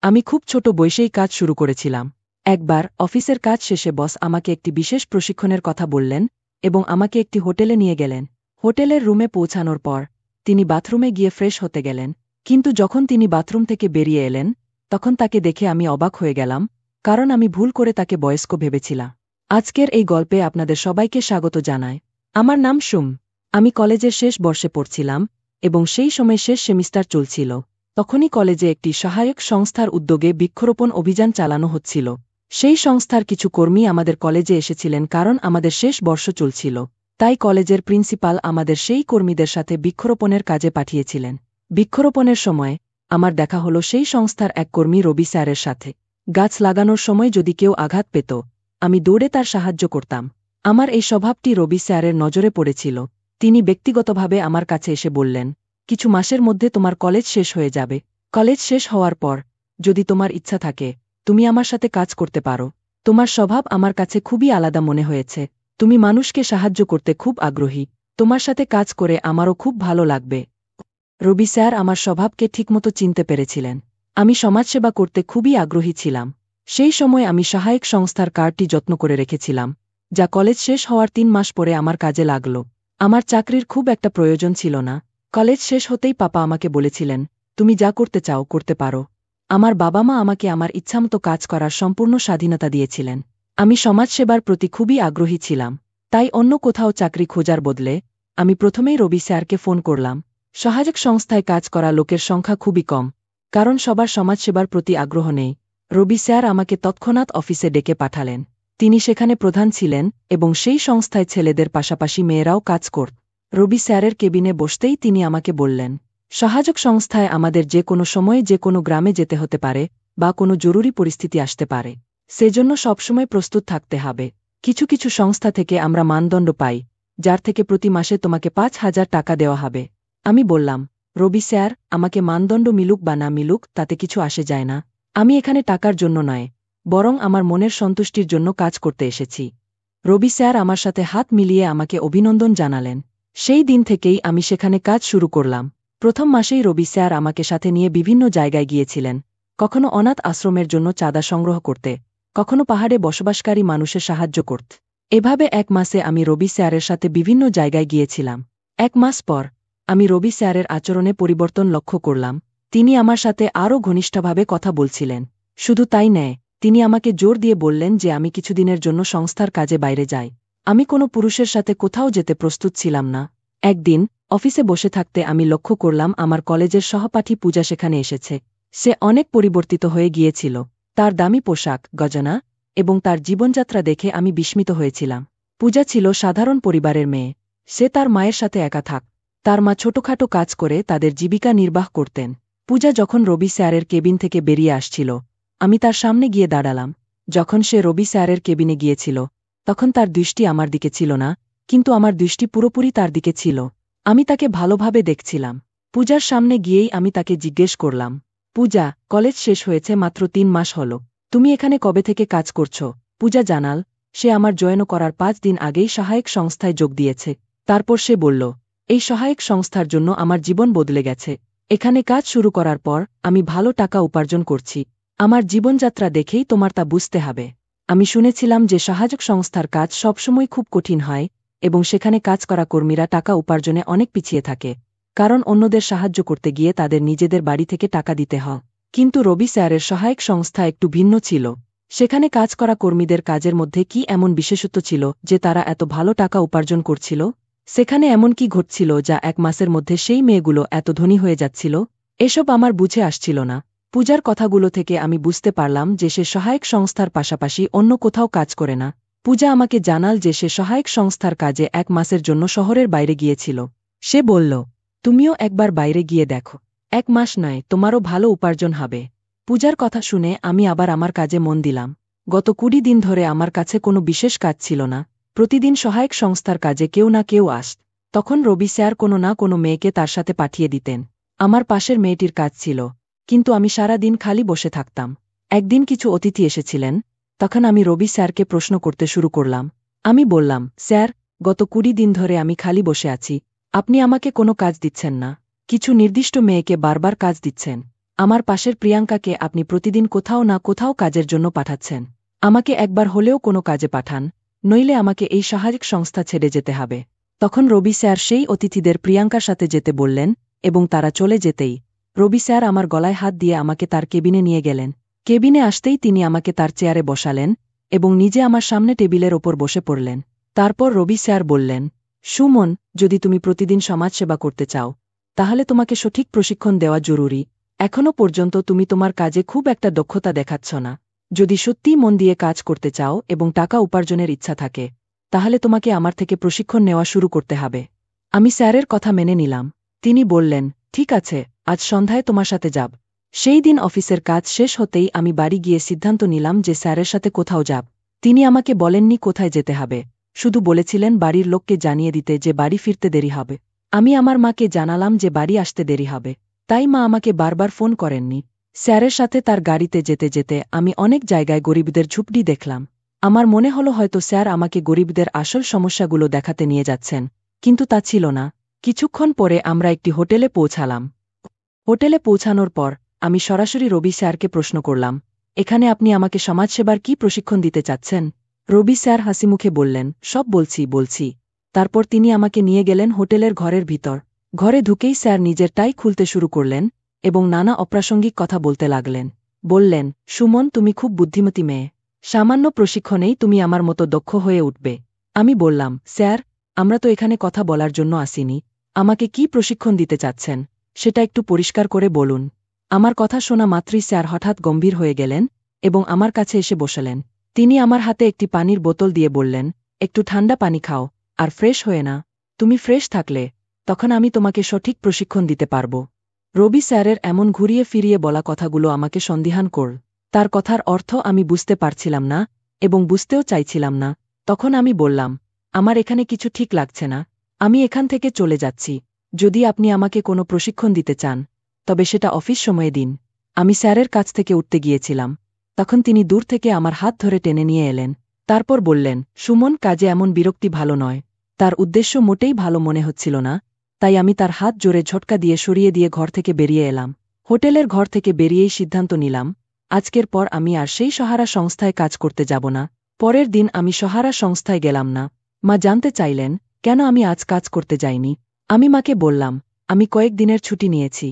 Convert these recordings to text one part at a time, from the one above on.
আমি খুব ছোট বয়সেই কাজ শুরু করেছিলাম। একবার অফিসের কাজ শেষে বস আমাকে একটি বিশেষ প্রশিক্ষণের কথা বললেন এবং আমাকে একটি হোটেলে নিয়ে গেলেন। হোটেলের রুমে পৌঁছানোর পর তিনি বাথরুমে গিয়ে ফ্রেশ হতে গেলেন, কিন্তু যখন তিনি বাথরুম থেকে বেরিয়ে এলেন তখন তাকে দেখে আমি অবাক হয়ে গেলাম, কারণ আমি ভুল করে তাকে বয়স্ক ভেবেছিলাম। আজকের এই গল্পে আপনাদের সবাইকে স্বাগত জানাই। আমার নাম সুম। আমি কলেজের শেষ বর্ষে পড়ছিলাম এবং সেই সময় শেষ সেমিস্টার চলছিল। তখনই কলেজে একটি সহায়ক সংস্থার উদ্যোগে বৃক্ষরোপণ অভিযান চালানো হচ্ছিল। সেই সংস্থার কিছু কর্মী আমাদের কলেজে এসেছিলেন কারণ আমাদের শেষ বর্ষ চলছিল। তাই কলেজের প্রিন্সিপাল আমাদের সেই কর্মীদের সাথে বৃক্ষরোপণের কাজে পাঠিয়েছিলেন। বৃক্ষরোপণের সময় আমার দেখা হলো সেই সংস্থার এক কর্মী রবি স্যারের সাথে। গাছ লাগানোর সময় যদি কেউ আঘাত পেত, আমি দৌড়ে তার সাহায্য করতাম। আমার এই স্বভাবটি রবি স্যারের নজরে পড়েছিল। তিনি ব্যক্তিগতভাবে আমার কাছে এসে বললেন, কিছু মাসের মধ্যে তোমার কলেজ শেষ হয়ে যাবে। কলেজ শেষ হওয়ার পর যদি তোমার ইচ্ছা থাকে তুমি আমার সাথে কাজ করতে পারো। তোমার স্বভাব আমার কাছে খুবই আলাদা মনে হয়েছে। তুমি মানুষকে সাহায্য করতে খুব আগ্রহী। তোমার সাথে কাজ করে আমারও খুব ভালো লাগবে। রবি স্যার আমার স্বভাবকে ঠিকমতো চিনতে পেরেছিলেন। আমি সমাজসেবা করতে খুবই আগ্রহী ছিলাম। সেই সময় আমি সহায়ক সংস্থার কার্ডটি যত্ন করে রেখেছিলাম, যা কলেজ শেষ হওয়ার 3 মাস পরে আমার কাজে লাগল। আমার চাকরির খুব একটা প্রয়োজন ছিল না। কলেজ শেষ হতেই পাপা আমাকে বলেছিলেন, তুমি যা করতে চাও করতে পারো। আমার বাবা মা আমাকে আমার ইচ্ছামতো কাজ করার সম্পূর্ণ স্বাধীনতা দিয়েছিলেন। আমি সমাজসেবার প্রতি খুবই আগ্রহী ছিলাম। তাই অন্য কোথাও চাকরি খোঁজার বদলে আমি প্রথমেই রবি স্যারকে ফোন করলাম। সহায়ক সংস্থায় কাজ করা লোকের সংখ্যা খুবই কম, কারণ সবার সমাজসেবার প্রতি আগ্রহ নেই। রবি স্যার আমাকে তৎক্ষণাৎ অফিসে ডেকে পাঠালেন। তিনি সেখানে প্রধান ছিলেন এবং সেই সংস্থায় ছেলেদের পাশাপাশি মেয়েরাও কাজ করত। রবি স্যারের কেবিনে বসতেই তিনি আমাকে বললেন, সহায়ক সংস্থায় আমাদের যে কোনো সময়ে যে কোনো গ্রামে যেতে হতে পারে বা কোনো জরুরি পরিস্থিতি আসতে পারে। সেজন্য সবসময় প্রস্তুত থাকতে হবে। কিছু কিছু সংস্থা থেকে আমরা মানদণ্ড পাই, যার থেকে প্রতি মাসে তোমাকে 5,000 টাকা দেওয়া হবে। আমি বললাম, রবি স্যার, আমাকে মানদণ্ড মিলুক বা না মিলুক তাতে কিছু আসে যায় না। আমি এখানে টাকার জন্য নয়, বরং আমার মনের সন্তুষ্টির জন্য কাজ করতে এসেছি। রবি স্যার আমার সাথে হাত মিলিয়ে আমাকে অভিনন্দন জানালেন। সেই দিন থেকেই আমি সেখানে কাজ শুরু করলাম। প্রথম মাসেই রবি স্যার আমাকে সাথে নিয়ে বিভিন্ন জায়গায় গিয়েছিলেন, কখনো অনাথ আশ্রমের জন্য চাঁদা সংগ্রহ করতে, কখনো পাহাড়ে বসবাসকারী মানুষের সাহায্য করতে। এভাবে 1 মাসে আমি রবি স্যারের সাথে বিভিন্ন জায়গায় গিয়েছিলাম। 1 মাস পর আমি রবি স্যারের আচরণে পরিবর্তন লক্ষ্য করলাম। তিনি আমার সাথে আরও ঘনিষ্ঠভাবে কথা বলছিলেন। শুধু তাই নয়, তিনি আমাকে জোর দিয়ে বললেন যে আমি কিছুদিনের জন্য সংস্থার কাজে বাইরে যাই। আমি কোনো পুরুষের সাথে কোথাও যেতে প্রস্তুত ছিলাম না। একদিন অফিসে বসে থাকতে আমি লক্ষ্য করলাম আমার কলেজের সহপাঠী পূজা সেখানে এসেছে। সে অনেক পরিবর্তিত হয়ে গিয়েছিল। তার দামি পোশাক, গজনা এবং তার জীবনযাত্রা দেখে আমি বিস্মিত হয়েছিলাম। পূজা ছিল সাধারণ পরিবারের মেয়ে। সে তার মায়ের সাথে একা থাক। তার মা ছোটখাটো কাজ করে তাদের জীবিকা নির্বাহ করতেন। পূজা যখন রবি স্যারের কেবিন থেকে বেরিয়ে আসছিল, আমি তার সামনে গিয়ে দাঁড়ালাম। যখন সে রবি স্যারের কেবিনে গিয়েছিল তখন তার দৃষ্টি আমার দিকে ছিল না, কিন্তু আমার দৃষ্টি পুরোপুরি তার দিকে ছিল। আমি তাকে ভালোভাবে দেখছিলাম। পূজার সামনে গিয়েই আমি তাকে জিজ্ঞেস করলাম, পূজা, কলেজ শেষ হয়েছে মাত্র 3 মাস হল। তুমি এখানে কবে থেকে কাজ করছো? পূজা জানাল, সে আমার জয়েন করার 5 দিন আগেই সহায়ক সংস্থায় যোগ দিয়েছে। তারপর সে বলল, এই সহায়ক সংস্থার জন্য আমার জীবন বদলে গেছে। এখানে কাজ শুরু করার পর আমি ভালো টাকা উপার্জন করছি। আমার জীবনযাত্রা দেখেই তোমার তা বুঝতে হবে। আমি শুনেছিলাম যে সহায়ক সংস্থার কাজ সবসময় খুব কঠিন হয় এবং সেখানে কাজ করা কর্মীরা টাকা উপার্জনে অনেক পিছিয়ে থাকে, কারণ অন্যদের সাহায্য করতে গিয়ে তাদের নিজেদের বাড়ি থেকে টাকা দিতে হয়। কিন্তু রবি স্যারের সহায়ক সংস্থা একটু ভিন্ন ছিল। সেখানে কাজ করা কর্মীদের কাজের মধ্যে কি এমন বিশেষত্ব ছিল যে তারা এত ভালো টাকা উপার্জন করছিল? সেখানে এমন কি ঘটছিল যা 1 মাসের মধ্যে সেই মেয়েগুলো এত ধনী হয়ে যাচ্ছিল? এসব আমার বুঝে আসছিল না। পূজার কথাগুলো থেকে আমি বুঝতে পারলাম যে সে সহায়ক সংস্থার পাশাপাশি অন্য কোথাও কাজ করে না। পূজা আমাকে জানাল যে সে সহায়ক সংস্থার কাজে 1 মাসের জন্য শহরের বাইরে গিয়েছিল। সে বলল, তুমিও একবার বাইরে গিয়ে দেখো। 1 মাস নয়, তোমারও ভালো উপার্জন হবে। পূজার কথা শুনে আমি আবার আমার কাজে মন দিলাম। গত 20 দিন ধরে আমার কাছে কোনো বিশেষ কাজ ছিল না। প্রতিদিন সহায়ক সংস্থার কাজে কেউ না কেউ আসত। তখন রবি স্যার কোনো না কোনো মেয়েকে তার সাথে পাঠিয়ে দিতেন। আমার পাশের মেয়েটির কাজ ছিল, কিন্তু আমি সারা দিন খালি বসে থাকতাম। একদিন কিছু অতিথি এসেছিলেন, তখন আমি রবি স্যারকে প্রশ্ন করতে শুরু করলাম। আমি বললাম, স্যার, গত 20 দিন ধরে আমি খালি বসে আছি। আপনি আমাকে কোনো কাজ দিচ্ছেন না। কিছু নির্দিষ্ট মেয়েকে বারবার কাজ দিচ্ছেন। আমার পাশের প্রিয়াঙ্কাকে আপনি প্রতিদিন কোথাও না কোথাও কাজের জন্য পাঠাচ্ছেন। আমাকে একবার হলেও কোনো কাজে পাঠান, নইলে আমাকে এই সাহায্য সংস্থা ছেড়ে যেতে হবে। তখন রবি স্যার সেই অতিথিদের প্রিয়াঙ্কার সাথে যেতে বললেন এবং তারা চলে যেতেই রবি স্যার আমার গলায় হাত দিয়ে আমাকে তার কেবিনে নিয়ে গেলেন। কেবিনে আসতেই তিনি আমাকে তার চেয়ারে বসালেন এবং নিজে আমার সামনে টেবিলের ওপর বসে পড়লেন। তারপর রবি স্যার বললেন, সুমন, যদি তুমি প্রতিদিন সমাজসেবা করতে চাও তাহলে তোমাকে সঠিক প্রশিক্ষণ দেওয়া জরুরি। এখনও পর্যন্ত তুমি তোমার কাজে খুব একটা দক্ষতা দেখাচ্ছ না। যদি সত্যিই মন দিয়ে কাজ করতে চাও এবং টাকা উপার্জনের ইচ্ছা থাকে তাহলে তোমাকে আমার থেকে প্রশিক্ষণ নেওয়া শুরু করতে হবে। আমি স্যারের কথা মেনে নিলাম। তিনি বললেন, ঠিক আছে, আজ সন্ধ্যায় তোমার সাথে যাব। সেই দিন অফিসের কাজ শেষ হতেই আমি বাড়ি গিয়ে সিদ্ধান্ত নিলাম যে স্যারের সাথে কোথাও যাব। তিনি আমাকে বলেননি কোথায় যেতে হবে, শুধু বলেছিলেন বাড়ির লোককে জানিয়ে দিতে যে বাড়ি ফিরতে দেরি হবে। আমি আমার মাকে জানালাম যে বাড়ি আসতে দেরি হবে, তাই মা আমাকে বারবার ফোন করেননি। স্যারের সাথে তার গাড়িতে যেতে যেতে আমি অনেক জায়গায় গরিবদের ঝুপড়ি দেখলাম। আমার মনে হলো হয়তো স্যার আমাকে গরিবদের আসল সমস্যাগুলো দেখাতে নিয়ে যাচ্ছেন, কিন্তু তা ছিল না। কিছুক্ষণ পরে আমরা একটি হোটেলে পৌঁছালাম। হোটেলে পৌঁছানোর পর আমি সরাসরি রবি স্যারকে প্রশ্ন করলাম, এখানে আপনি আমাকে সমাজসেবার কি প্রশিক্ষণ দিতে চাচ্ছেন? রবি স্যার হাসিমুখে বললেন, সব বলছি। তারপর তিনি আমাকে নিয়ে গেলেন হোটেলের ঘরের ভিতর। ঘরে ঢুকেই স্যার নিজের টাই খুলতে শুরু করলেন এবং নানা অপ্রাসঙ্গিক কথা বলতে লাগলেন। বললেন, সুমন, তুমি খুব বুদ্ধিমতী মেয়ে। সামান্য প্রশিক্ষণেই তুমি আমার মতো দক্ষ হয়ে উঠবে। আমি বললাম, স্যার, আমরা তো এখানে কথা বলার জন্য আসিনি। আমাকে কি প্রশিক্ষণ দিতে চাচ্ছেন সেটা একটু পরিষ্কার করে বলুন। আমার কথা শোনা মাত্রই স্যার হঠাৎ গম্ভীর হয়ে গেলেন এবং আমার কাছে এসে বসলেন। তিনি আমার হাতে একটি পানির বোতল দিয়ে বললেন, একটু ঠান্ডা পানি খাও আর ফ্রেশ হয়ে না। তুমি ফ্রেশ থাকলে তখন আমি তোমাকে সঠিক প্রশিক্ষণ দিতে পারব। রবি স্যারের এমন ঘুরিয়ে ফিরিয়ে বলা কথাগুলো আমাকে সন্দিহান করল। তার কথার অর্থ আমি বুঝতে পারছিলাম না এবং বুঝতেও চাইছিলাম না। তখন আমি বললাম, আমার এখানে কিছু ঠিক লাগছে না। আমি এখান থেকে চলে যাচ্ছি। যদি আপনি আমাকে কোনো প্রশিক্ষণ দিতে চান তবে সেটা অফিস সময়ে দিন। আমি স্যারের কাছ থেকে উঠতে গিয়েছিলাম, তখন তিনি দূর থেকে আমার হাত ধরে টেনে নিয়ে এলেন। তারপর বললেন, সুমন, কাজে এমন বিরক্তি ভালো নয়। তার উদ্দেশ্য মোটেই ভালো মনে হচ্ছিল না, তাই আমি তার হাত জোরে ঝটকা দিয়ে সরিয়ে দিয়ে ঘর থেকে বেরিয়ে এলাম। হোটেলের ঘর থেকে বেরিয়েই সিদ্ধান্ত নিলাম, আজকের পর আমি আর সেই সহারা সংস্থায় কাজ করতে যাব না। পরের দিন আমি সহারা সংস্থায় গেলাম না। মা জানতে চাইলেন কেন আমি আজ কাজ করতে যাইনি। আমি মাকে বললাম, আমি কয়েকদিনের ছুটি নিয়েছি।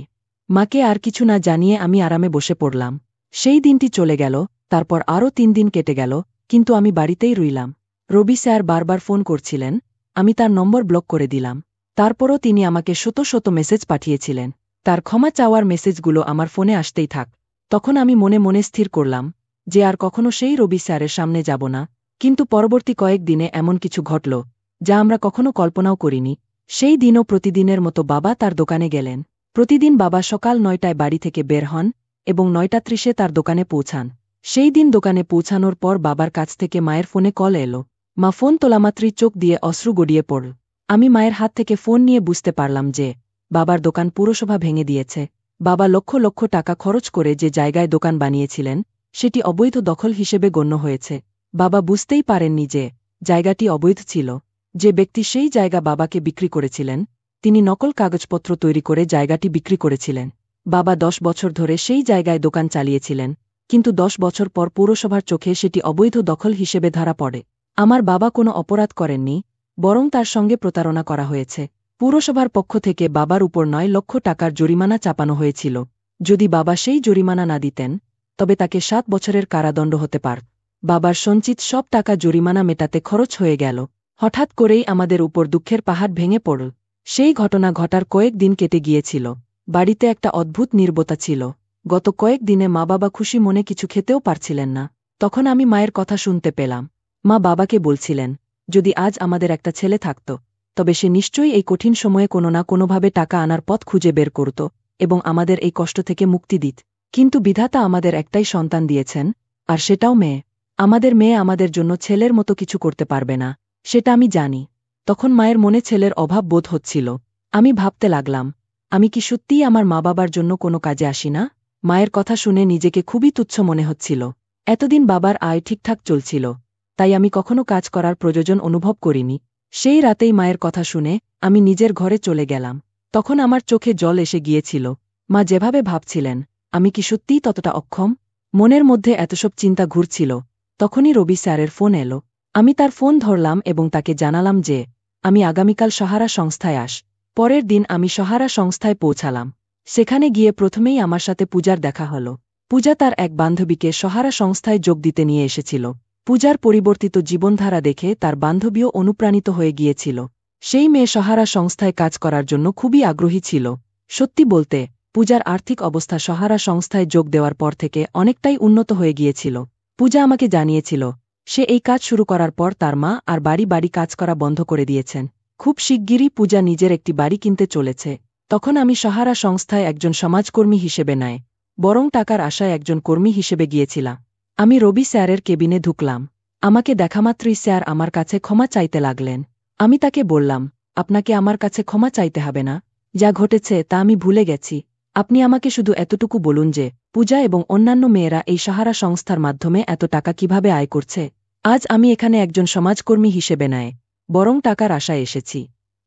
মাকে আর কিছু না জানিয়ে আমি আরামে বসে পড়লাম। সেই দিনটি চলে গেল। তারপর আরও 3 দিন কেটে গেল, কিন্তু আমি বাড়িতেই রইলাম। রবি স্যার বারবার ফোন করছিলেন, আমি তার নম্বর ব্লক করে দিলাম। তারপরও তিনি আমাকে শত মেসেজ পাঠিয়েছিলেন। তার ক্ষমা চাওয়ার মেসেজগুলো আমার ফোনে আসতেই থাক। তখন আমি মনে মনে স্থির করলাম যে আর কখনো সেই রবি স্যারের সামনে যাব না। কিন্তু পরবর্তী কয়েকদিনে এমন কিছু ঘটল যা আমরা কখনো কল্পনাও করিনি। সেই দিনও প্রতিদিনের মতো বাবা তার দোকানে গেলেন। প্রতিদিন বাবা সকাল 9টায় বাড়ি থেকে বের হন এবং 9:30 তার দোকানে পৌঁছান। সেই দিন দোকানে পৌঁছানোর পর বাবার কাছ থেকে মায়ের ফোনে কল এলো। মা ফোন তোলামাত্রই চোখ দিয়ে অশ্রু গড়িয়ে পড়ল। আমি মায়ের হাত থেকে ফোন নিয়ে বুঝতে পারলাম যে বাবার দোকান পুরসভা ভেঙে দিয়েছে। বাবা লক্ষ টাকা খরচ করে যে জায়গায় দোকান বানিয়েছিলেন সেটি অবৈধ দখল হিসেবে গণ্য হয়েছে। বাবা বুঝতেই পারেননি যে জায়গাটি অবৈধ ছিল। যে ব্যক্তি সেই জায়গা বাবাকে বিক্রি করেছিলেন তিনি নকল কাগজপত্র তৈরি করে জায়গাটি বিক্রি করেছিলেন। বাবা 10 বছর ধরে সেই জায়গায় দোকান চালিয়েছিলেন, কিন্তু 10 বছর পর পৌরসভার চোখে সেটি অবৈধ দখল হিসেবে ধরা পড়ে। আমার বাবা কোনো অপরাধ করেননি, বরং তার সঙ্গে প্রতারণা করা হয়েছে। পুরসভার পক্ষ থেকে বাবার উপর 9 লক্ষ টাকার জরিমানা চাপানো হয়েছিল। যদি বাবা সেই জরিমানা না দিতেন তবে তাকে 7 বছরের কারাদণ্ড হতে পারত। বাবার সঞ্চিত সব টাকা জরিমানা মেটাতে খরচ হয়ে গেল। হঠাৎ করেই আমাদের উপর দুঃখের পাহাড় ভেঙে পড়ল। সেই ঘটনা ঘটার কয়েক দিন কেটে গিয়েছিল। বাড়িতে একটা অদ্ভুত নীরবতা ছিল। গত কয়েক দিনে মা বাবা খুশি মনে কিছু খেতেও পারছিলেন না। তখন আমি মায়ের কথা শুনতে পেলাম। মা বাবাকে বলছিলেন, যদি আজ আমাদের একটা ছেলে থাকত তবে সে নিশ্চয়ই এই কঠিন সময়ে কোনো না কোনোভাবে টাকা আনার পথ খুঁজে বের করত এবং আমাদের এই কষ্ট থেকে মুক্তি দিত। কিন্তু বিধাতা আমাদের একটাই সন্তান দিয়েছেন, আর সেটাও মেয়ে। আমাদের মেয়ে আমাদের জন্য ছেলের মতো কিছু করতে পারবে না, সেটা আমি জানি। তখন মায়ের মনে ছেলের অভাব বোধ হচ্ছিল। আমি ভাবতে লাগলাম, আমি কি সত্যিই আমার মা বাবার জন্য কোনো কাজে আসি না? মায়ের কথা শুনে নিজেকে খুবই তুচ্ছ মনে হচ্ছিল। এতদিন বাবার আয় ঠিকঠাক চলছিল, তাই আমি কখনো কাজ করার প্রয়োজন অনুভব করিনি। সেই রাতেই মায়ের কথা শুনে আমি নিজের ঘরে চলে গেলাম। তখন আমার চোখে জল এসে গিয়েছিল। মা যেভাবে ভাবছিলেন আমি কি সত্যিই ততটা অক্ষম? মনের মধ্যে এতসব চিন্তা ঘুরছিল, তখনই রবি স্যারের ফোন এলো। আমি তার ফোন ধরলাম এবং তাকে জানালাম যে আমি আগামীকাল সাহারা সংস্থায় পরের দিন আমি সাহারা সংস্থায় পৌঁছালাম। সেখানে গিয়ে প্রথমেই আমার সাথে পূজার দেখা হলো। পূজা তার এক বান্ধবীকে সাহারা সংস্থায় যোগ দিতে নিয়ে এসেছিল। পূজার পরিবর্তিত জীবনধারা দেখে তার বান্ধবীও অনুপ্রাণিত হয়ে গিয়েছিল। সেই মেয়ে সাহারা সংস্থায় কাজ করার জন্য খুবই আগ্রহী ছিল। সত্যি বলতে, পূজার আর্থিক অবস্থা সাহারা সংস্থায় যোগ দেওয়ার পর থেকে অনেকটাই উন্নত হয়ে গিয়েছিল। পূজা আমাকে জানিয়েছিল সে এই কাজ শুরু করার পর তার মা আর বাড়ি কাজ করা বন্ধ করে দিয়েছেন। খুব শিগগিরই পূজা নিজের একটি বাড়ি কিনতে চলেছে। তখন আমি সাহারা সংস্থায় একজন সমাজকর্মী হিসেবে নয়, বরং টাকার আশায় একজন কর্মী হিসেবে গিয়েছিলাম। আমি রবি স্যারের কেবিনে ঢুকলাম। আমাকে দেখামাত্রই স্যার আমার কাছে ক্ষমা চাইতে লাগলেন। আমি তাকে বললাম, আপনাকে আমার কাছে ক্ষমা চাইতে হবে না। যা ঘটেছে তা আমি ভুলে গেছি। আপনি আমাকে শুধু এতটুকু বলুন যে পূজা এবং অন্যান্য মেয়েরা এই সাহারা সংস্থার মাধ্যমে এত টাকা কিভাবে আয় করছে। আজ আমি এখানে একজন সমাজকর্মী হিসেবে নয়, বরং টাকার আশায় এসেছি।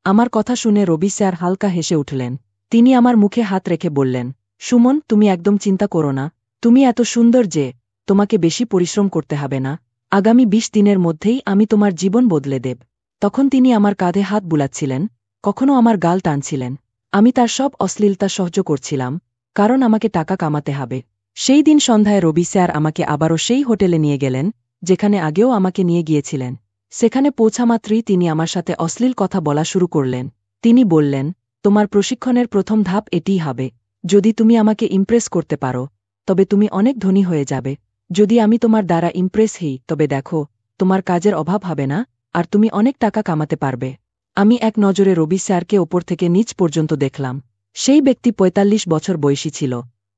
আমার কথা শুনে রবি স্যার হালকা হেসে উঠলেন। তিনি আমার মুখে হাত রেখে বললেন, সুমন, তুমি একদম চিন্তা করো না। তুমি এত সুন্দর যে তোমাকে বেশি পরিশ্রম করতে হবে না। আগামী ২০ দিনের মধ্যেই আমি তোমার জীবন বদলে দেব। তখন তিনি আমার কাঁধে হাত বুলাচ্ছিলেন, কখনো আমার গাল টানছিলেন। আমি তার সব অশ্লীলতা সহ্য করছিলাম, কারণ আমাকে টাকা কামাতে হবে। সেই দিন সন্ধ্যায় রবি স্যার আমাকে আবারও সেই হোটেলে নিয়ে গেলেন যেখানে আগেও আমাকে নিয়ে গিয়েছিলেন। সেখানে পৌঁছামাত্রই তিনি আমার সাথে অশ্লীল কথা বলা শুরু করলেন। তিনি বললেন, তোমার প্রশিক্ষণের প্রথম ধাপ এটিই হবে। যদি তুমি আমাকে ইমপ্রেস করতে পারো, তবে তুমি অনেক ধনী হয়ে যাবে। যদি আমি তোমার দ্বারা ইমপ্রেস হই, তবে দেখো, তোমার কাজের অভাব হবে না, আর তুমি অনেক টাকা কামাতে পারবে। আমি এক নজরে রবি স্যারকে ওপর থেকে নিচ পর্যন্ত দেখলাম। সেই ব্যক্তি ৪৫ বছর বয়সী ছিল,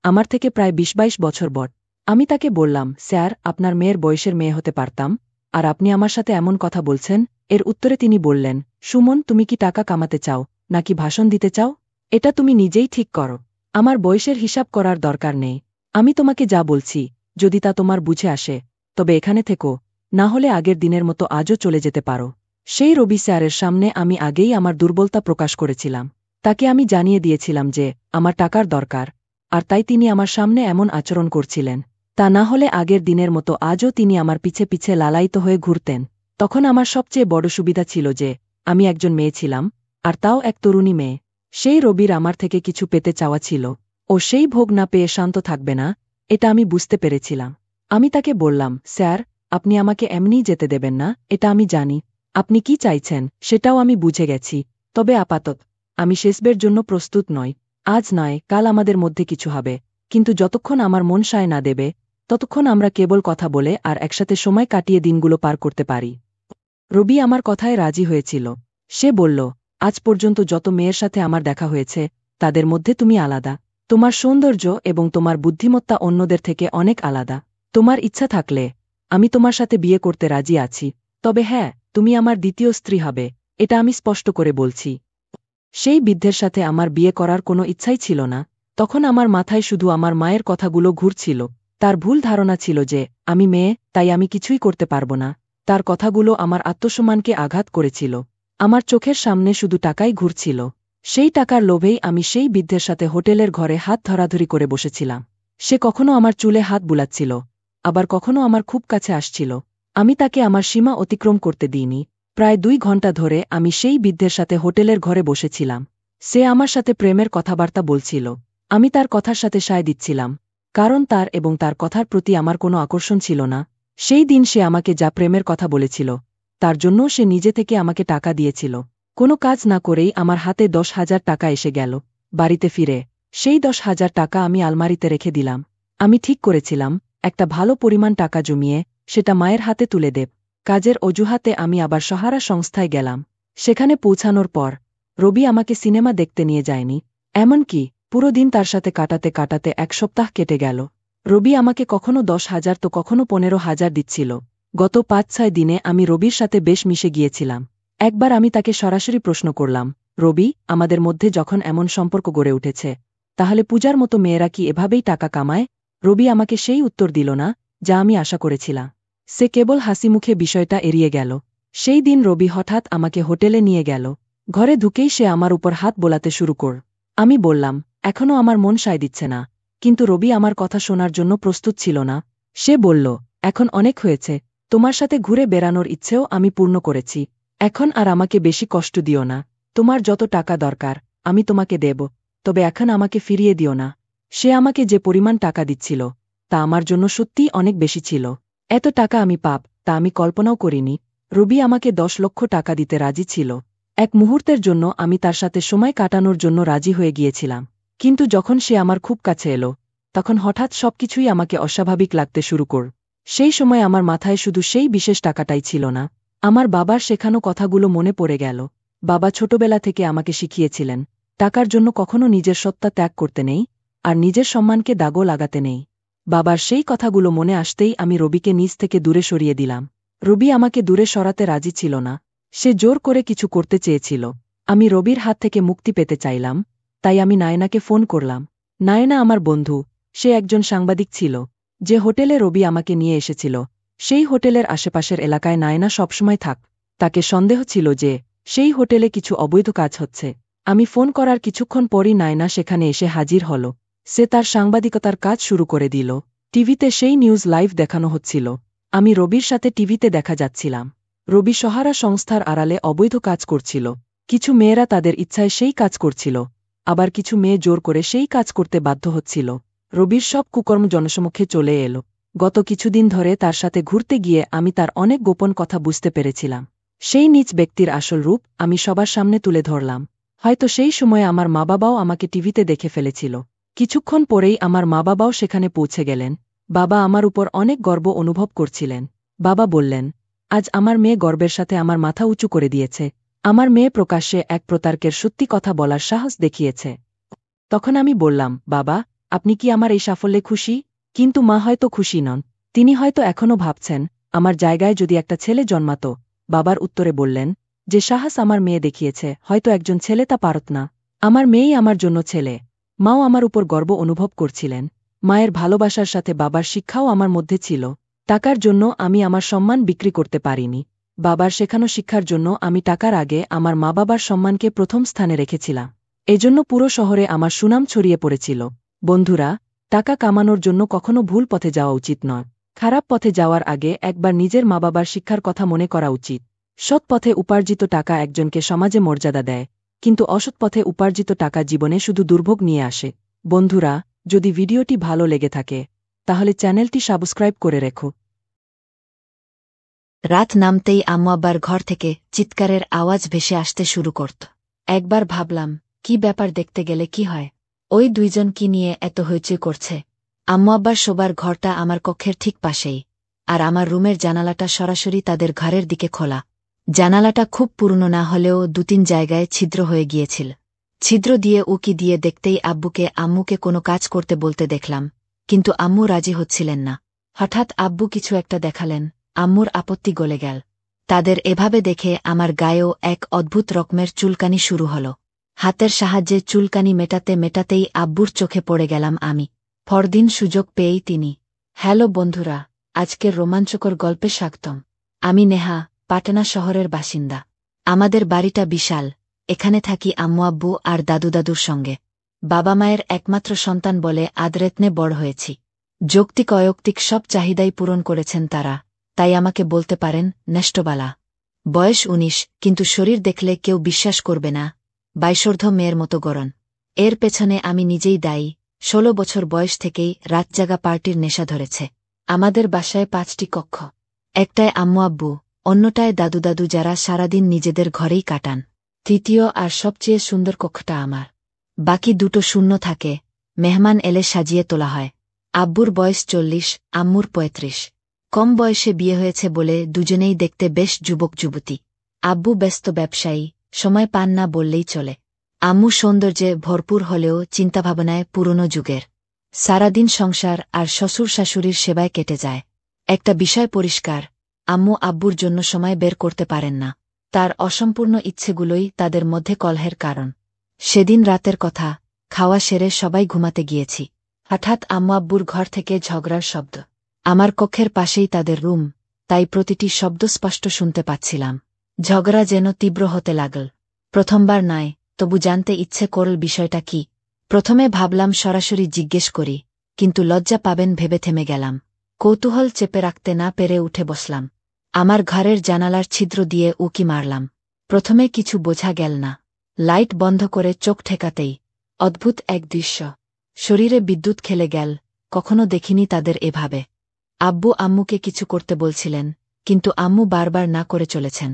আমার থেকে প্রায় ২০-২২ বছর বড়। আমি তাকে বললাম, স্যার, আপনার মেয়ের বয়সের মেয়ে হতে পারতাম, আর আপনি আমার সাথে এমন কথা বলছেন। এর উত্তরে তিনি বললেন, সুমন, তুমি কি টাকা কামাতে চাও নাকি ভাষণ দিতে চাও? এটা তুমি নিজেই ঠিক করো। আমার বয়সের হিসাব করার দরকার নেই। আমি তোমাকে যা বলছি, যদি তা তোমার বুঝে আসে, তবে এখানে থেকো, না হলে আগের দিনের মতো আজও চলে যেতে পারো। সেই রবি স্যারের সামনে আমি আগেই আমার দুর্বলতা প্রকাশ করেছিলাম। তাকে আমি জানিয়ে দিয়েছিলাম যে আমার টাকার দরকার, আর তাই তিনি আমার সামনে এমন আচরণ করছিলেন। তা না হলে আগের দিনের মতো আজও তিনি আমার পিছে পিছে লালায়িত হয়ে ঘুরতেন। তখন আমার সবচেয়ে বড় সুবিধা ছিল যে আমি একজন মেয়ে ছিলাম, আর তাও এক তরুণী মেয়ে। সেই রবির আমার থেকে কিছু পেতে চাওয়া ছিল, ও সেই ভোগ না পেয়ে শান্ত থাকবে না, এটা আমি বুঝতে পেরেছিলাম। আমি তাকে বললাম, স্যার, আপনি আমাকে এমনিই যেতে দেবেন না, এটা আমি জানি। আপনি কি চাইছেন সেটাও আমি বুঝে গেছি, তবে আপাতত আমি শেষবের জন্য প্রস্তুত নই। আজ নয়, কাল আমাদের মধ্যে কিছু হবে, কিন্তু যতক্ষণ আমার মন সায় না দেবে, ততক্ষণ আমরা কেবল কথা বলে আর একসাথে সময় কাটিয়ে দিনগুলো পার করতে পারি। রবি আমার কথায় রাজি হয়েছিল। সে বলল, আজ পর্যন্ত যত মেয়ের সাথে আমার দেখা হয়েছে, তাদের মধ্যে তুমি আলাদা। তোমার সৌন্দর্য এবং তোমার বুদ্ধিমত্তা অন্যদের থেকে অনেক আলাদা। তোমার ইচ্ছা থাকলে আমি তোমার সাথে বিয়ে করতে রাজি আছি, তবে হ্যাঁ, তুমি আমার দ্বিতীয় স্ত্রী হবে, এটা আমি স্পষ্ট করে বলছি। সেই বৃদ্ধের সাথে আমার বিয়ে করার কোনো ইচ্ছাই ছিল না। তখন আমার মাথায় শুধু আমার মায়ের কথাগুলো ঘুরছিল। তার ভুল ধারণা ছিল যে আমি মেয়ে, তাই আমি কিছুই করতে পারব না। তার কথাগুলো আমার আত্মসম্মানকে আঘাত করেছিল। আমার চোখের সামনে শুধু টাকাই ঘুরছিল। সেই টাকার লোভেই আমি সেই বৃদ্ধের সাথে হোটেলের ঘরে হাত ধরাধরি করে বসেছিলাম। সে কখনো আমার চুলে হাত বুলাচ্ছিল, আবার কখনো আমার খুব কাছে আসছিল। আমি তাকে আমার সীমা অতিক্রম করতে দিইনি। প্রায় ২ ঘণ্টা ধরে আমি সেই বৃদ্ধের সাথে হোটেলের ঘরে বসেছিলাম। সে আমার সাথে প্রেমের কথাবার্তা বলছিল। আমি তার কথার সাথে সায় দিচ্ছিলাম, কারণ তার এবং তার কথার প্রতি আমার কোনো আকর্ষণ ছিল না। সেই দিন সে আমাকে যা প্রেমের কথা বলেছিল, তার জন্য সে নিজে থেকে আমাকে টাকা দিয়েছিল। কোনো কাজ না করেই আমার হাতে ১০,০০০ টাকা এসে গেল। বাড়িতে ফিরে সেই ১০,০০০ টাকা আমি আলমারিতে রেখে দিলাম। আমি ঠিক করেছিলাম, একটা ভালো পরিমাণ টাকা জমিয়ে সেটা মায়ের হাতে তুলে দেব। কাজের অজুহাতে আমি আবার সাহারা সংস্থায় গেলাম। সেখানে পৌঁছানোর পর রবি আমাকে সিনেমা দেখতে নিয়ে যায়নি। এমনকি পুরো দিন তার সাথে কাটাতে কাটাতে ১ সপ্তাহ কেটে গেল। রবি আমাকে কখনো ১০,০০০ তো কখনো ১৫,০০০ দিচ্ছিল। গত ৫-৬ দিনে আমি রবির সাথে বেশ মিশে গিয়েছিলাম। একবার আমি তাকে সরাসরি প্রশ্ন করলাম, রবি, আমাদের মধ্যে যখন এমন সম্পর্ক গড়ে উঠেছে, তাহলে পূজার মতো মেয়েরা কি এভাবেই টাকা কামায়? রবি আমাকে সেই উত্তর দিল না যা আমি আশা করেছিলাম। সে কেবল হাসিমুখে বিষয়টা এড়িয়ে গেল। সেই দিন রবি হঠাৎ আমাকে হোটেলে নিয়ে গেল। ঘরে ঢুকেই সে আমার উপর হাত বোলাতে শুরু কর। আমি বললাম, এখনও আমার মন সায় দিচ্ছে না। কিন্তু রবি আমার কথা শোনার জন্য প্রস্তুত ছিল না। সে বলল, এখন অনেক হয়েছে, তোমার সাথে ঘুরে বেড়ানোর ইচ্ছেও আমি পূর্ণ করেছি, এখন আর আমাকে বেশি কষ্ট দিও না। তোমার যত টাকা দরকার আমি তোমাকে দেব, তবে এখন আমাকে ফিরিয়ে দিও না। সে আমাকে যে পরিমাণ টাকা দিচ্ছিল তা আমার জন্য সত্যিই অনেক বেশি ছিল। এত টাকা আমি পাব তা আমি কল্পনাও করিনি। রবি আমাকে 10 লক্ষ টাকা দিতে রাজি ছিল। এক মুহূর্তের জন্য আমি তার সাথে সময় কাটানোর জন্য রাজি হয়ে গিয়েছিলাম, কিন্তু যখন সে আমার খুব কাছে এলো তখন হঠাৎ সবকিছুই আমাকে অস্বাভাবিক লাগতে শুরু কর। সেই সময় আমার মাথায় শুধু সেই বিশেষ টাকাটাই ছিল না, আমার বাবার শেখানো কথাগুলো মনে পড়ে গেল। বাবা ছোটবেলা থেকে আমাকে শিখিয়েছিলেন, টাকার জন্য কখনো নিজের সত্তা ত্যাগ করতে নেই, আর নিজের সম্মানকে দাগও লাগাতে নেই। বাবার সেই কথাগুলো মনে আসতেই আমি রবিকে নিজ থেকে দূরে সরিয়ে দিলাম। রবি আমাকে দূরে সরাতে রাজি ছিল না, সে জোর করে কিছু করতে চেয়েছিল। আমি রবির হাত থেকে মুক্তি পেতে চাইলাম, তাই আমি নায়নাকে ফোন করলাম। নায়না আমার বন্ধু, সে একজন সাংবাদিক ছিল। যে হোটেলে রবি আমাকে নিয়ে এসেছিল সেই হোটেলের আশেপাশের এলাকায় নায়না সবসময় থাক। তাকে সন্দেহ ছিল যে সেই হোটেলে কিছু অবৈধ কাজ হচ্ছে। আমি ফোন করার কিছুক্ষণ পরই নায়না সেখানে এসে হাজির হল। সে তার সাংবাদিকতার কাজ শুরু করে দিল। টিভিতে সেই নিউজ লাইভ দেখানো হচ্ছিল। আমি রবির সাথে টিভিতে দেখা যাচ্ছিলাম। রবি সহারা সংস্থার আড়ালে অবৈধ কাজ করছিল। কিছু মেয়েরা তাদের ইচ্ছায় সেই কাজ করছিল, আবার কিছু মেয়ে জোর করে সেই কাজ করতে বাধ্য হচ্ছিল। রবির সব কুকর্ম জনসমক্ষে চলে এলো। গত কিছুদিন ধরে তার সাথে ঘুরতে গিয়ে আমি তার অনেক গোপন কথা বুঝতে পেরেছিলাম। সেই নীচ ব্যক্তির আসল রূপ আমি সবার সামনে তুলে ধরলাম। হয়তো সেই সময়ে আমার মা বাবাও আমাকে টিভিতে দেখে ফেলেছিল। কিছুক্ষণ পরেই আমার মা বাবাও সেখানে পৌঁছে গেলেন। বাবা আমার উপর অনেক গর্ব অনুভব করছিলেন। বাবা বললেন, আজ আমার মেয়ে গর্বের সাথে আমার মাথা উঁচু করে দিয়েছে। আমার মেয়ে প্রকাশ্যে এক প্রতারকের সত্যি কথা বলার সাহস দেখিয়েছে। তখন আমি বললাম, বাবা, আপনি কি আমার এই সাফল্যে খুশি? কিন্তু মা হয়তো খুশি নন। তিনি হয়তো এখনও ভাবছেন, আমার জায়গায় যদি একটা ছেলে জন্মাত। বাবার উত্তরে বললেন, যে সাহস আমার মেয়ে দেখিয়েছে হয়তো একজন ছেলে তা পারত না। আমার মেয়েই আমার জন্য ছেলে। মাও আমার উপর গর্ব অনুভব করছিলেন। মায়ের ভালোবাসার সাথে বাবার শিক্ষাও আমার মধ্যে ছিল। টাকার জন্য আমি আমার সম্মান বিক্রি করতে পারিনি। বাবার শেখানো শিক্ষার জন্য আমি টাকার আগে আমার মা বাবার সম্মানকে প্রথম স্থানে রেখেছিলাম। এজন্য পুরো শহরে আমার সুনাম ছড়িয়ে পড়েছিল। বন্ধুরা, টাকা কামানোর জন্য কখনো ভুল পথে যাওয়া উচিত নয়। খারাপ পথে যাওয়ার আগে একবার নিজের মা বাবার শিক্ষার কথা মনে করা উচিত। সৎ পথে উপার্জিত টাকা একজনকে সমাজে মর্যাদা দেয়, কিন্তু অসৎ পথে উপার্জিত টাকা জীবনে শুধু দুর্ভোগ নিয়ে আসে। বন্ধুরা, যদি ভিডিওটি ভালো লেগে থাকে তাহলে চ্যানেলটি সাবস্ক্রাইব করে রেখো। রাত নামতেই আম্মু আব্বার ঘর থেকে চিৎকারের আওয়াজ ভেসে আসতে শুরু করত। একবার ভাবলাম, কি ব্যাপার, দেখতে গেলে কি হয়? ওই দুইজন কি নিয়ে এত হইচই করছে? আম্মু আব্বার শোবার ঘরটা আমার কক্ষের ঠিক পাশেই, আর আমার রুমের জানালাটা সরাসরি তাদের ঘরের দিকে খোলা। জানালাটা খুব পুরনো না হলেও 2-3 জায়গায় ছিদ্র হয়ে গিয়েছিল। ছিদ্র দিয়ে উকি দিয়ে দেখতেই আব্বুকে আম্মুকে কোনো কাজ করতে বলতে দেখলাম, কিন্তু আম্মু রাজি হচ্ছিলেন না। হঠাৎ আব্বু কিছু একটা দেখালেন, আম্মুর আপত্তি গলে গেল। তাদের এভাবে দেখে আমার গায়েও এক অদ্ভুত রকমের চুলকানি শুরু হল। হাতের সাহায্যে চুলকানি মেটাতে মেটাতেই আব্বুর চোখে পড়ে গেলাম আমি। পরদিন সুযোগ পেয়েই তিনি, হ্যালো বন্ধুরা, আজকের রোমাঞ্চকর গল্পে স্বাগতম। আমি নেহা, পাটনা শহরের বাসিন্দা। আমাদের বাড়িটা বিশাল। এখানে থাকি আম্মু আব্বু আর দাদু দাদুর সঙ্গে। বাবা মায়ের একমাত্র সন্তান বলে আদরেতনে বড় হয়েছি। যৌক্তিক অযৌক্তিক সব চাহিদাই পূরণ করেছেন তারা, তাই আমাকে বলতে পারেন নেষ্টবালা। বয়স 19, কিন্তু শরীর দেখলে কেউ বিশ্বাস করবে না, বাইশোর্ধ্ব মেয়ের মতো গড়ন। এর পেছনে আমি নিজেই দায়ী। 16 বছর বয়স থেকেই রাতজাগা পার্টির নেশা ধরেছে। আমাদের বাসায় 5টি কক্ষ। একটায় আম্মু আব্বু, অন্যটায় দাদু দাদু, যারা সারাদিন নিজেদের ঘরেই কাটান। তৃতীয় আর সবচেয়ে সুন্দর কক্ষটা আমার। বাকি দুটো শূন্য থাকে, মেহমান এলে সাজিয়ে তোলা হয়। আব্বুর বয়স 40, আম্মুর 35। কম বয়সে বিয়ে হয়েছে বলে দুজনেই দেখতে বেশ যুবক যুবতী। আব্বু ব্যস্ত ব্যবসায়ী, সময় পান না বললেই চলে। আম্মু সৌন্দর্যে ভরপুর হলেও চিন্তাভাবনায় পুরনো যুগের। সারাদিন সংসার আর শ্বশুর শাশুড়ির সেবায় কেটে যায়। একটা বিষয় পরিষ্কার, আম্মু আব্বুর জন্য সময় বের করতে পারেন না। তার অসম্পূর্ণ ইচ্ছেগুলোই তাদের মধ্যে কলহের কারণ। সেদিন রাতের কথা, খাওয়া সেরে সবাই ঘুমাতে গিয়েছি। হঠাৎ আম্মু আব্বুর ঘর থেকে ঝগড়ার শব্দ। আমার কক্ষের পাশেই তাদের রুম, তাই প্রতিটি শব্দ স্পষ্ট শুনতে পাচ্ছিলাম। ঝগড়া যেন তীব্র হতে লাগল। প্রথমবার নয়, তবু জানতে ইচ্ছে করল বিষয়টা কি। প্রথমে ভাবলাম সরাসরি জিজ্ঞেস করি, কিন্তু লজ্জা পাবেন ভেবে থেমে গেলাম। কৌতূহল চেপে রাখতে না পেরে উঠে বসলাম। আমার ঘরের জানালার ছিদ্র দিয়ে উকি মারলাম। প্রথমে কিছু বোঝা গেল না। লাইট বন্ধ করে চোখ ঠেকাতেই অদ্ভুত এক দৃশ্য। শরীরে বিদ্যুৎ খেলে গেল, কখনো দেখিনি তাদের এভাবে। আব্বু আম্মুকে কিছু করতে বলছিলেন, কিন্তু আম্মু বারবার না করে চলেছেন।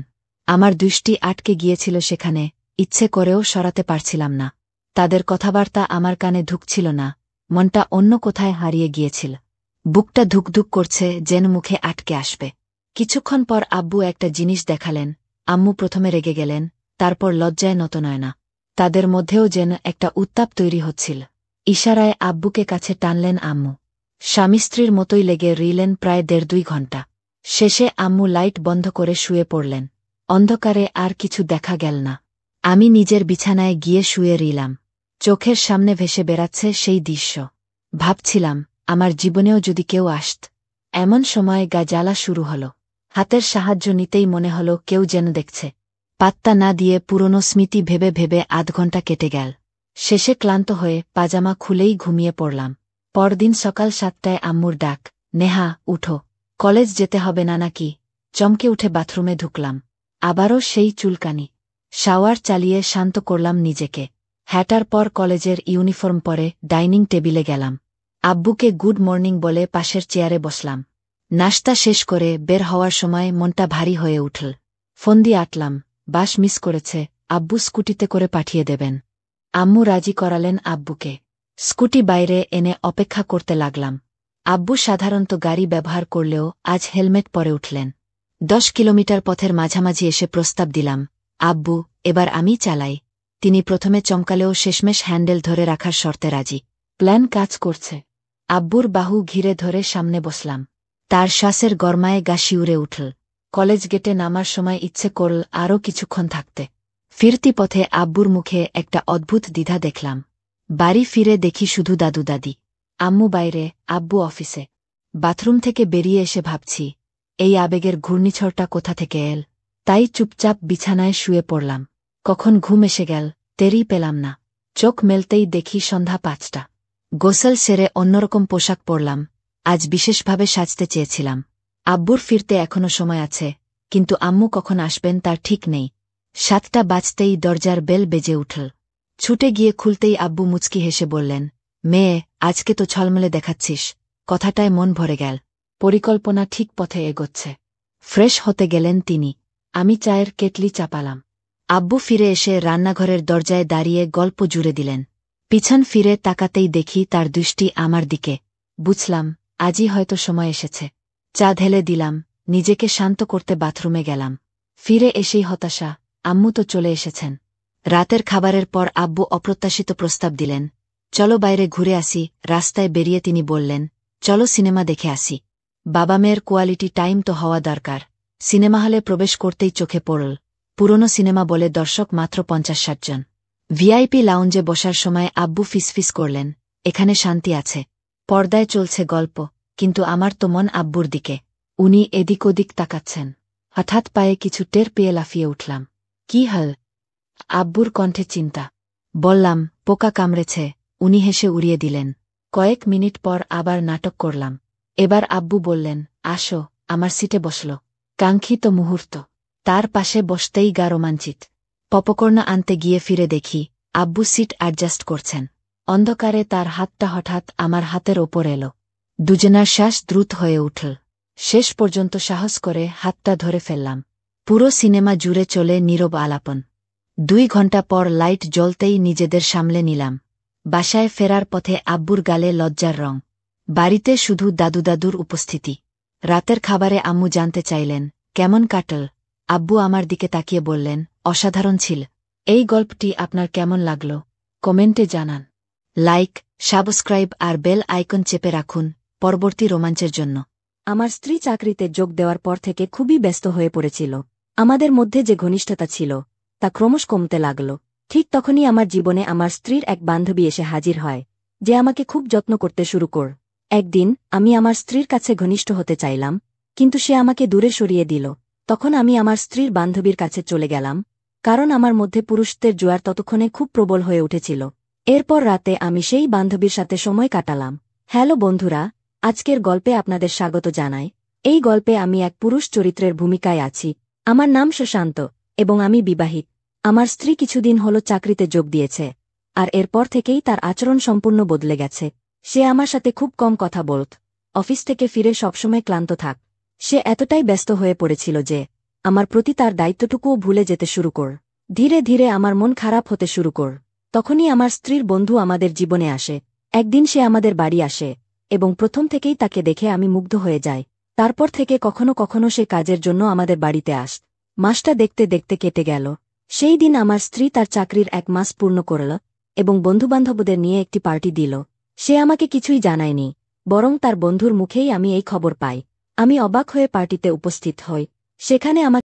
আমার দৃষ্টি আটকে গিয়েছিল সেখানে, ইচ্ছে করেও সরাতে পারছিলাম না। তাদের কথাবার্তা আমার কানে ঢুকছিল না, মনটা অন্য কোথায় হারিয়ে গিয়েছিল। বুকটা ধুকধুক করছে, যেন মুখে আটকে আসবে। কিছুক্ষণ পর আব্বু একটা জিনিস দেখালেন। আম্মু প্রথমে রেগে গেলেন, তারপর লজ্জায় নতনয়না। তাদের মধ্যেও যেন একটা উত্তাপ তৈরি হচ্ছিল। ইশারায় আব্বুকে কাছে টানলেন আম্মু। স্বামী স্ত্রীর মতোই লেগে রইলেন প্রায় ১.৫-২ ঘণ্টা। শেষে আম্মু লাইট বন্ধ করে শুয়ে পড়লেন। অন্ধকারে আর কিছু দেখা গেল না। আমি নিজের বিছানায় গিয়ে শুয়ে রইলাম। চোখের সামনে ভেসে বেড়াচ্ছে সেই দৃশ্য। ভাবছিলাম, আমার জীবনেও যদি কেউ আসত। এমন সময় গা জ্বালা শুরু হল। হাতের সাহায্য নিতেই মনে হল কেউ যেন দেখছে। পাত্তা না দিয়ে পুরনো স্মৃতি ভেবে ভেবে ৮ ঘণ্টা কেটে গেল। শেষে ক্লান্ত হয়ে পাজামা খুলেই ঘুমিয়ে পড়লাম। পরদিন সকাল ৭টায় আম্মুর ডাক, নেহা, উঠো, কলেজ যেতে হবে না নাকি? চমকে উঠে বাথরুমে ঢুকলাম। আবারও সেই চুলকানি। শাওয়ার চালিয়ে শান্ত করলাম নিজেকে। হ্যাটার পর কলেজের ইউনিফর্ম পরে ডাইনিং টেবিলে গেলাম। আব্বুকে গুড মর্নিং বলে পাশের চেয়ারে বসলাম। নাশতা শেষ করে বের হওয়ার সময় মনটা ভারী হয়ে উঠল। ফোন দিয়ে আটলাম, বাস মিস করেছে, আব্বু স্কুটিতে করে পাঠিয়ে দেবেন। আম্মু রাজি করালেন আব্বুকে। স্কুটি বাইরে এনে অপেক্ষা করতে লাগলাম। আব্বু সাধারণত গাড়ি ব্যবহার করলেও আজ হেলমেট পরে উঠলেন। ১০ কিলোমিটার পথের মাঝামাঝি এসে প্রস্তাব দিলাম, আব্বু, এবার আমি চালাই। তিনি প্রথমে চমকালেও শেষমেশ হ্যান্ডেল ধরে রাখার শর্তে রাজি। প্ল্যান কাজ করছে। আব্বুর বাহু ঘিরে ধরে সামনে বসলাম। তার শ্বাসের গরমায় গা শিউরে উঠল। কলেজ গেটে নামার সময় ইচ্ছে করল আরও কিছুক্ষণ থাকতে। ফিরতি পথে আব্বুর মুখে একটা অদ্ভুত দ্বিধা দেখলাম। বাড়ি ফিরে দেখি শুধু দাদু দাদি। আম্মু বাইরে, আব্বু অফিসে। বাথরুম থেকে বেরিয়ে এসে ভাবছি, এই আবেগের ঘূর্ণিঝড়টা কোথা থেকে এল। তাই চুপচাপ বিছানায় শুয়ে পড়লাম। কখন ঘুম এসে গেল টেরই পেলাম না। চোখ মেলতেই দেখি সন্ধ্যা ৫টা। গোসল সেরে অন্যরকম পোশাক পরলাম। আজ বিশেষভাবে সাজতে চেয়েছিলাম। আব্বুর ফিরতে এখনো সময় আছে, কিন্তু আম্মু কখন আসবেন তার ঠিক নেই। ৭টা বাজতেই দরজার বেল বেজে উঠল। ছুটে গিয়ে খুলতেই আব্বু মুচকি হেসে বললেন, মেয়ে, আজকে তো ছলমলে দেখাচ্ছিস। কথাটায় মন ভরে গেল। পরিকল্পনা ঠিক পথে এগোচ্ছে। ফ্রেশ হতে গেলেন তিনি। আমি চায়ের কেটলি চাপালাম। আব্বু ফিরে এসে রান্নাঘরের দরজায় দাঁড়িয়ে গল্প জুড়ে দিলেন। পিছন ফিরে তাকাতেই দেখি তার দৃষ্টি আমার দিকে। বুঝলাম, আজই হয়তো সময় এসেছে। চা ঢেলে দিলাম, নিজেকে শান্ত করতে বাথরুমে গেলাম। ফিরে এসেই হতাশা, আম্মু তো চলে এসেছেন। রাতের খাবারের পর আব্বু অপ্রত্যাশিত প্রস্তাব দিলেন, চলো বাইরে ঘুরে আসি। রাস্তায় বেরিয়ে তিনি বললেন, চলো সিনেমা দেখে আসি। বাবা মেয়ের কোয়ালিটি টাইম তো হওয়া দরকার। সিনেমা হলে প্রবেশ করতেই চোখে পড়ল, পুরনো সিনেমা বলে দর্শক মাত্র ৫০-৬০ জন। ভিআইপি লাউঞ্জে বসার সময় আব্বু ফিসফিস করলেন, এখানে শান্তি আছে। পর্দায় চলছে গল্প, কিন্তু আমার তো মন আব্বুর দিকে। উনি এদিক ওদিক তাকাচ্ছেন। হঠাৎ পায়ে কিছু টের পেয়ে লাফিয়ে উঠলাম। কি হাল? আব্বুর কণ্ঠে চিন্তা। বললাম, পোকা কামড়েছে। উনি হেসে উড়িয়ে দিলেন। কয়েক মিনিট পর আবার নাটক করলাম। এবার আব্বু বললেন, আসো, আমার সিটে বসল। কাঙ্ক্ষিত মুহূর্ত। তার পাশে বসতেই গা রোমাঞ্চিত। পপকর্ন আনতে গিয়ে ফিরে দেখি আব্বু সিট অ্যাডজাস্ট করছেন। অন্ধকারে তার হাতটা হঠাৎ আমার হাতের ওপর এলো। দুজনার শ্বাস দ্রুত হয়ে উঠল। শেষ পর্যন্ত সাহস করে হাতটা ধরে ফেললাম। পুরো সিনেমা জুড়ে চলে নীরব আলাপন। ২ ঘণ্টা পর লাইট জ্বলতেই নিজেদের সামলে নিলাম। বাসায় ফেরার পথে আব্বুর গালে লজ্জার রং। বাড়িতে শুধু দাদুর উপস্থিতি। রাতের খাবারে আম্মু জানতে চাইলেন, কেমন কাটল? আব্বু আমার দিকে তাকিয়ে বললেন, অসাধারণ ছিল। এই গল্পটি আপনার কেমন লাগল কমেন্টে জানান। লাইক, সাবস্ক্রাইব আর বেল আইকন চেপে রাখুন পরবর্তী রোমাঞ্চের জন্য। আমার স্ত্রী চাকরিতে যোগ দেওয়ার পর থেকে খুবই ব্যস্ত হয়ে পড়েছিল। আমাদের মধ্যে যে ঘনিষ্ঠতা ছিল তা ক্রমশ কমতে লাগল। ঠিক তখনই আমার জীবনে আমার স্ত্রীর এক বান্ধবী এসে হাজির হয়, যে আমাকে খুব যত্ন করতে শুরু কর। একদিন আমি আমার স্ত্রীর কাছে ঘনিষ্ঠ হতে চাইলাম, কিন্তু সে আমাকে দূরে সরিয়ে দিল। তখন আমি আমার স্ত্রীর বান্ধবীর কাছে চলে গেলাম, কারণ আমার মধ্যে পুরুষত্বের জোয়ার ততক্ষণে খুব প্রবল হয়ে উঠেছিল। এরপর রাতে আমি সেই বান্ধবীর সাথে সময় কাটালাম। হ্যালো বন্ধুরা, আজকের গল্পে আপনাদের স্বাগত জানাই। এই গল্পে আমি এক পুরুষ চরিত্রের ভূমিকায় আছি। আমার নাম সুশান্ত এবং আমি বিবাহিত। আমার স্ত্রী কিছুদিন হলো চাকরিতে যোগ দিয়েছে, আর এরপর থেকেই তার আচরণ সম্পূর্ণ বদলে গেছে। সে আমার সাথে খুব কম কথা বলত, অফিস থেকে ফিরে সবসময় ক্লান্ত থাক। সে এতটাই ব্যস্ত হয়ে পড়েছিল যে আমার প্রতি তার দায়িত্বটুকুও ভুলে যেতে শুরু কর। ধীরে ধীরে আমার মন খারাপ হতে শুরু কর। তখনই আমার স্ত্রীর বন্ধু আমাদের জীবনে আসে। একদিন সে আমাদের বাড়ি আসে এবং প্রথম থেকেই তাকে দেখে আমি মুগ্ধ হয়ে যাই। তারপর থেকে কখনো কখনো সে কাজের জন্য আমাদের বাড়িতে আসত। মাসটা দেখতে দেখতে কেটে গেল। সেই দিন আমার স্ত্রী তার চাকরির 1 মাস পূর্ণ করল এবং বন্ধুবান্ধবদের নিয়ে একটি পার্টি দিল। সে আমাকে কিছুই জানায়নি, বরং তার বন্ধুর মুখেই আমি এই খবর পাই। আমি অবাক হয়ে পার্টিতে উপস্থিত হই। সেখানে আমাকে